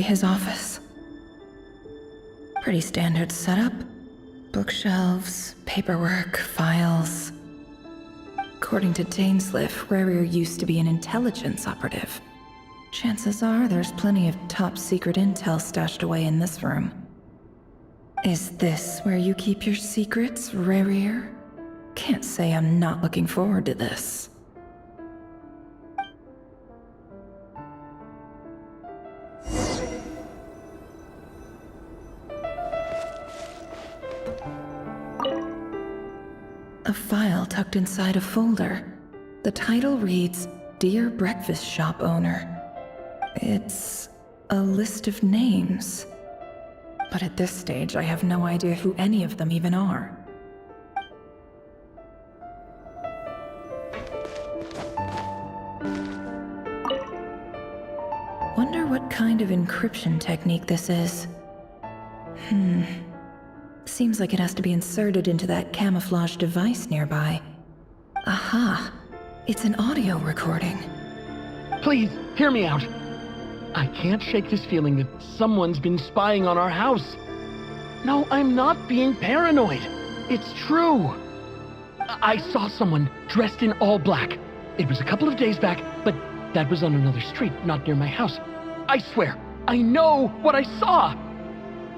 his office. Pretty standard setup. Bookshelves, paperwork, files. According to Dainsliff, Rerir used to be an intelligence operative. Chances are there's plenty of top-secret intel stashed away in this room. Is this where you keep your secrets, Rerir? Can't say I'm not looking forward to this. A file tucked inside a folder. The title reads, Dear Breakfast Shop Owner. It's a list of names. But at this stage, I have no idea who any of them even are. Wonder what kind of encryption technique this is. Seems like it has to be inserted into that camouflage device nearby. Aha! It's an audio recording. Please, hear me out. I can't shake this feeling that someone's been spying on our house. No, I'm not being paranoid. It's true. I saw someone dressed in all black. It was a couple of days back, but that was on another street, not near my house. I swear, I know what I saw!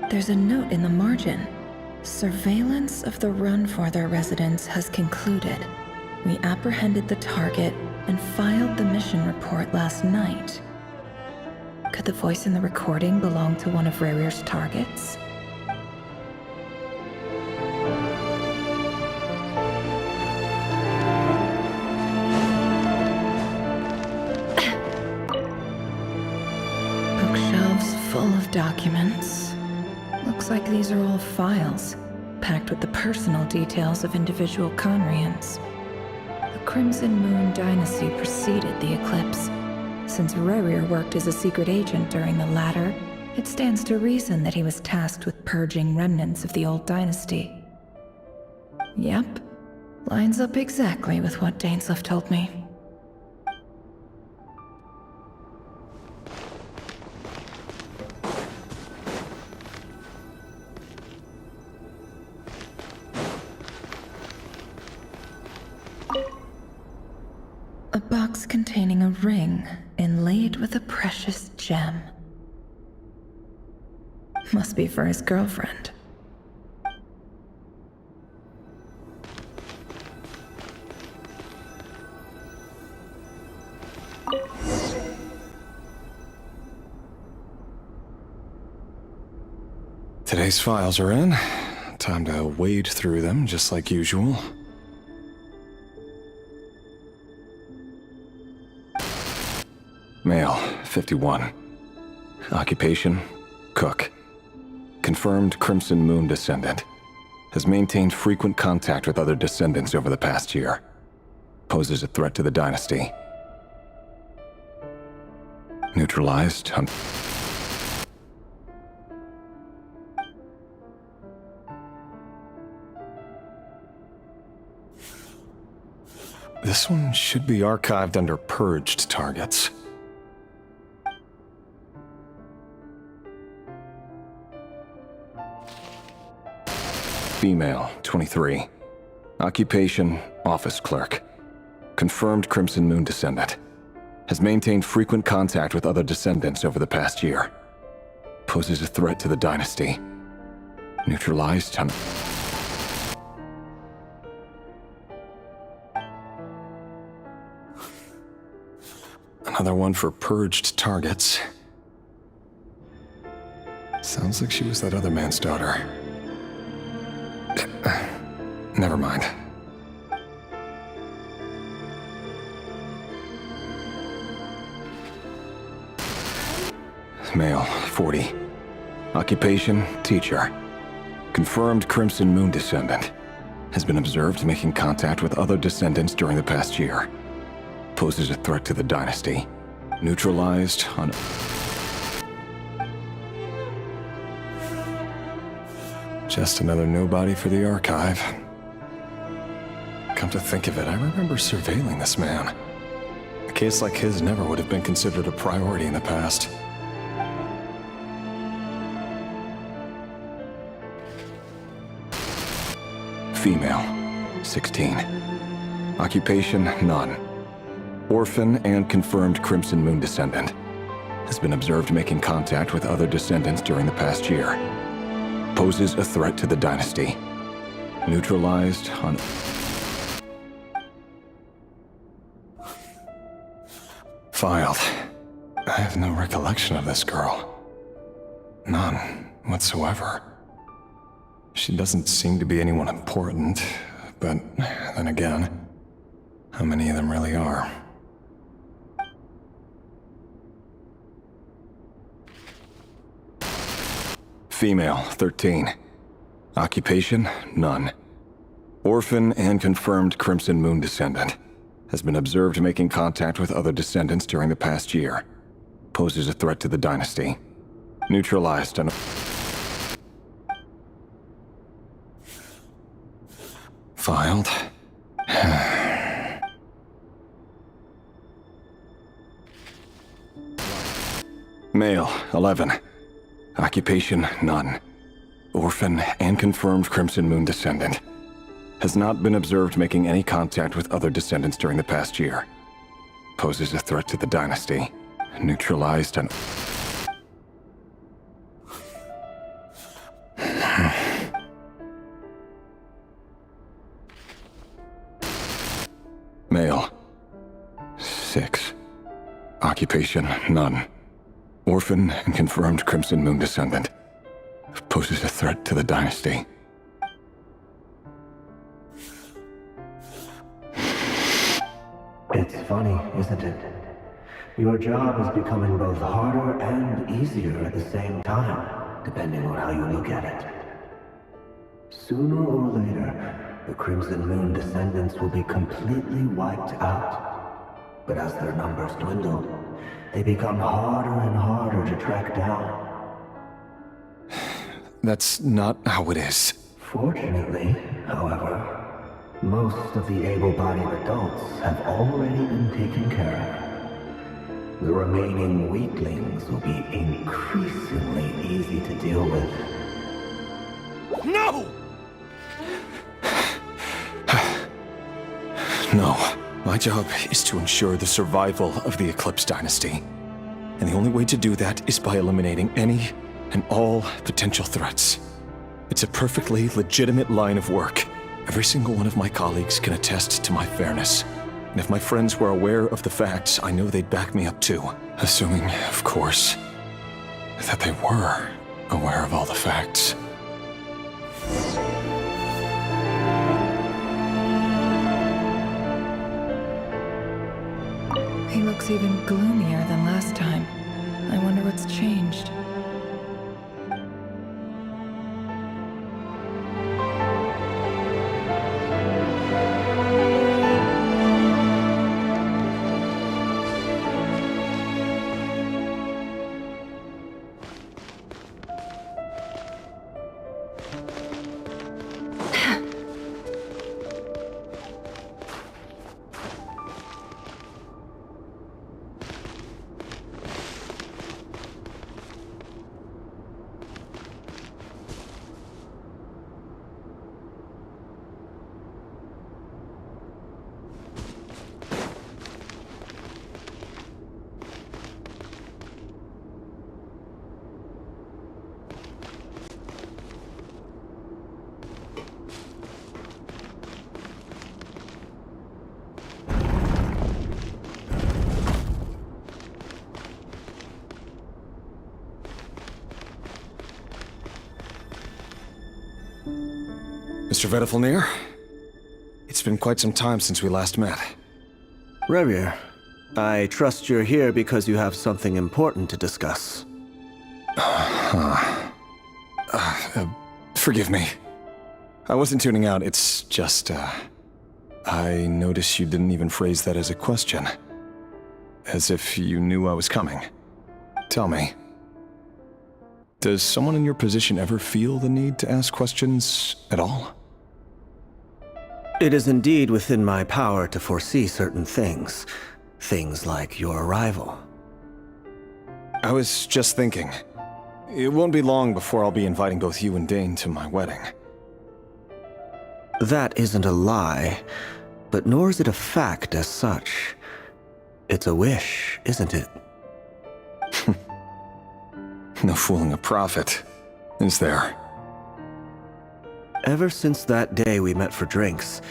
There's a note in the margin. Surveillance of the run for their residence has concluded. We apprehended the target and filed the mission report last night. Could the voice in the recording belong to one of Rerir's targets? Bookshelves full of documents. Looks like these are all files, packed with the personal details of individual Conrians. The Crimson Moon dynasty preceded the eclipse. Since Rerir worked as a secret agent during the latter, it stands to reason that he was tasked with purging remnants of the old dynasty. Yep, lines up exactly with what Dainsliff told me. A box containing a ring inlaid with a precious gem. Must be for his girlfriend. Today's files are in. Time to wade through them just like usual. Male, 51. Occupation, cook. Confirmed Crimson Moon descendant. Has maintained frequent contact with other descendants over the past year. Poses a threat to the dynasty. Neutralized. This one should be archived under purged targets. Female, 23. Occupation, office clerk. Confirmed Crimson Moon descendant. Has maintained frequent contact with other descendants over the past year. Poses a threat to the dynasty. Neutralized. Another one for purged targets. Sounds like she was that other man's daughter. Never mind. Male, 40. Occupation, teacher. Confirmed Crimson Moon descendant. Has been observed making contact with other descendants during the past year. Poses a threat to the dynasty. Neutralized on... Just another nobody for the archive. Come to think of it, I remember surveilling this man. A case like his never would have been considered a priority in the past. Female, 16. Occupation, none. Orphan and confirmed Crimson Moon descendant. Has been observed making contact with other descendants during the past year. Poses a threat to the dynasty. Neutralized on... Filed. I have no recollection of this girl. None whatsoever. She doesn't seem to be anyone important, but then again, how many of them really are? Female, 13. Occupation, none. Orphan and confirmed Crimson Moon descendant. Has been observed making contact with other descendants during the past year. Poses a threat to the dynasty. Neutralized on... Filed. Male, 11. Occupation, none. Orphan and confirmed Crimson Moon descendant. Has not been observed making any contact with other descendants during the past year. Poses a threat to the dynasty. Neutralized on... Male. 6. Occupation, none. Orphan and confirmed Crimson Moon descendant. Poses a threat to the dynasty. It's funny, isn't it? Your job is becoming both harder and easier at the same time, depending on how you look at it. Sooner or later, the Crimson Moon descendants will be completely wiped out. But as their numbers dwindle, they become harder and harder to track down. That's not how it is. Fortunately, however, most of the able-bodied adults have already been taken care of. The remaining weaklings will be increasingly easy to deal with. No! No. My job is to ensure the survival of the Eclipse Dynasty. And the only way to do that is by eliminating any and all potential threats. It's a perfectly legitimate line of work. Every single one of my colleagues can attest to my fairness. And if my friends were aware of the facts, I know they'd back me up too. Assuming, of course, that they were aware of all the facts. He looks even gloomier than last time. I wonder what's changed. Mr. Vedafelnir, it's been quite some time since we last met. Rerir, I trust you're here because you have something important to discuss. Forgive me. I wasn't tuning out, it's just, I noticed you didn't even phrase that as a question. As if you knew I was coming. Tell me, does someone in your position ever feel the need to ask questions at all? It is indeed within my power to foresee certain things. Things like your arrival. I was just thinking. It won't be long before I'll be inviting both you and Dane to my wedding. That isn't a lie, but nor is it a fact as such. It's a wish, isn't it? No fooling a prophet, is there? Ever since that day we met for drinks,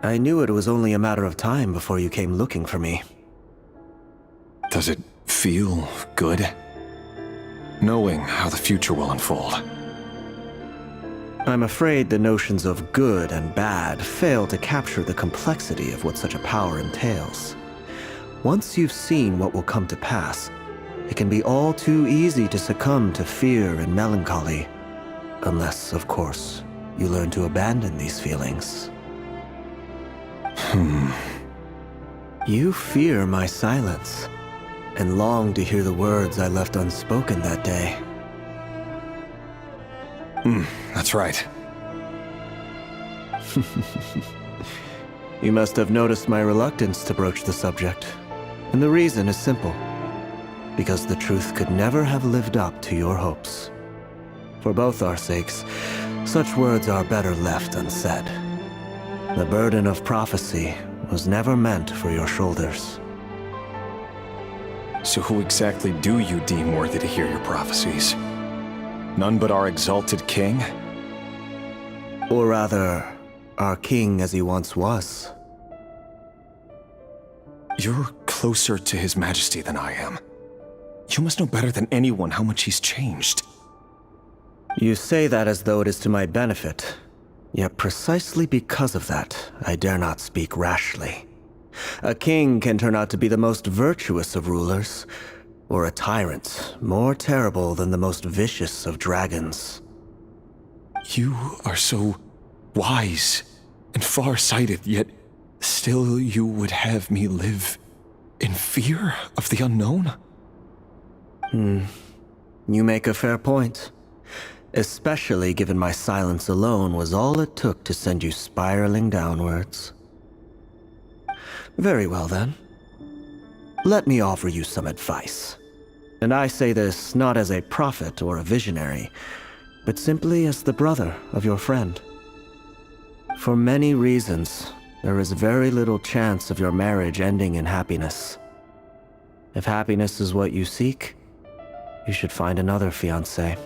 I knew it was only a matter of time before you came looking for me. Does it feel good? Knowing how the future will unfold. I'm afraid the notions of good and bad fail to capture the complexity of what such a power entails. Once you've seen what will come to pass, it can be all too easy to succumb to fear and melancholy. Unless, of course, you learn to abandon these feelings. You fear my silence, and long to hear the words I left unspoken that day. That's right. You must have noticed my reluctance to broach the subject. And the reason is simple. Because the truth could never have lived up to your hopes. For both our sakes, such words are better left unsaid. The burden of prophecy was never meant for your shoulders. So who exactly do you deem worthy to hear your prophecies? None but our exalted king? Or rather, our king as he once was. You're closer to His Majesty than I am. You must know better than anyone how much he's changed. You say that as though it is to my benefit. Yet precisely because of that, I dare not speak rashly. A king can turn out to be the most virtuous of rulers, or a tyrant more terrible than the most vicious of dragons. You are so wise and far-sighted, yet still you would have me live in fear of the unknown? You make a fair point. Especially given my silence alone was all it took to send you spiraling downwards. Very well then. Let me offer you some advice. And I say this not as a prophet or a visionary, but simply as the brother of your friend. For many reasons, there is very little chance of your marriage ending in happiness. If happiness is what you seek, you should find another fiancé.